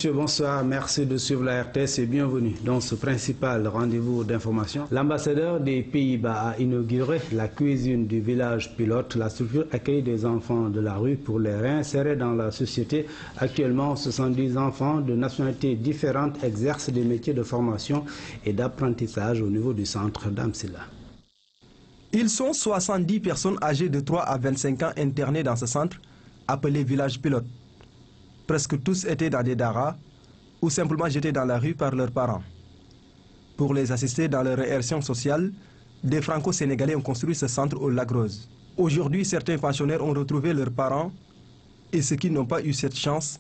Monsieur, bonsoir, merci de suivre la RTS et bienvenue dans ce principal rendez-vous d'information. L'ambassadeur des Pays-Bas a inauguré la cuisine du village pilote. La structure accueille des enfants de la rue pour les réinsérer dans la société. Actuellement, 70 enfants de nationalités différentes exercent des métiers de formation et d'apprentissage au niveau du centre d'Amsila. Ils sont 70 personnes âgées de 3 à 25 ans internées dans ce centre appelé village pilote. Presque tous étaient dans des daras ou simplement jetés dans la rue par leurs parents. Pour les assister dans leur réinsertion sociale, des Franco-Sénégalais ont construit ce centre au Lac Rose. Aujourd'hui, certains pensionnaires ont retrouvé leurs parents et ceux qui n'ont pas eu cette chance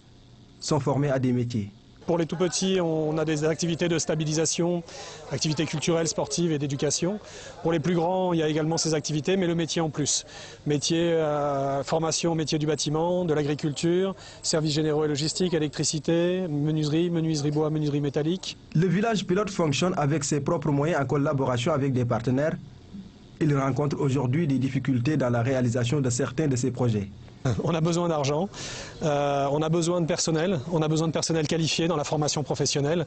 sont formés à des métiers. Pour les tout-petits, on a des activités de stabilisation, activités culturelles, sportives et d'éducation. Pour les plus grands, il y a également ces activités, mais le métier en plus. Métier, formation, métier du bâtiment, de l'agriculture, services généraux et logistique, électricité, menuiserie, menuiserie bois, menuiserie métallique. Le village pilote fonctionne avec ses propres moyens en collaboration avec des partenaires. Il rencontre aujourd'hui des difficultés dans la réalisation de certains de ses projets. On a besoin d'argent, on a besoin de personnel qualifié dans la formation professionnelle.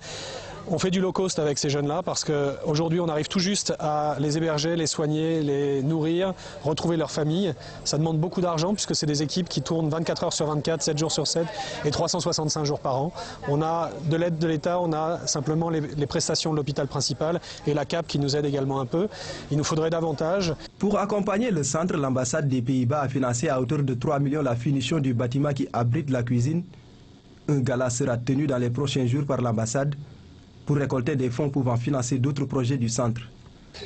On fait du low cost avec ces jeunes-là parce qu'aujourd'hui on arrive tout juste à les héberger, les soigner, les nourrir, retrouver leur famille. Ça demande beaucoup d'argent puisque c'est des équipes qui tournent 24 heures sur 24, 7 jours sur 7 et 365 jours par an. On a de l'aide de l'État, on a simplement les prestations de l'hôpital principal et la CAP qui nous aide également un peu. Il nous faudrait davantage. Pour accompagner le centre, l'ambassade des Pays-Bas a financé à hauteur de 3 millions la finition du bâtiment qui abrite la cuisine. Un gala sera tenu dans les prochains jours par l'ambassade pour récolter des fonds pouvant financer d'autres projets du centre.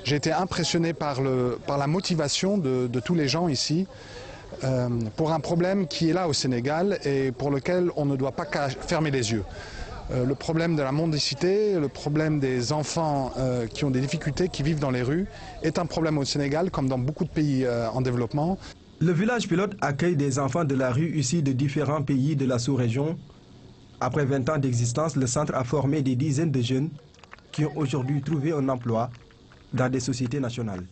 J'ai été impressionné par la motivation de tous les gens ici pour un problème qui est là au Sénégal et pour lequel on ne doit pas fermer les yeux. Le problème de la mendicité, le problème des enfants qui ont des difficultés, qui vivent dans les rues, est un problème au Sénégal comme dans beaucoup de pays en développement. Le village pilote accueille des enfants de la rue issus de différents pays de la sous-région. Après 20 ans d'existence, le centre a formé des dizaines de jeunes qui ont aujourd'hui trouvé un emploi dans des sociétés nationales.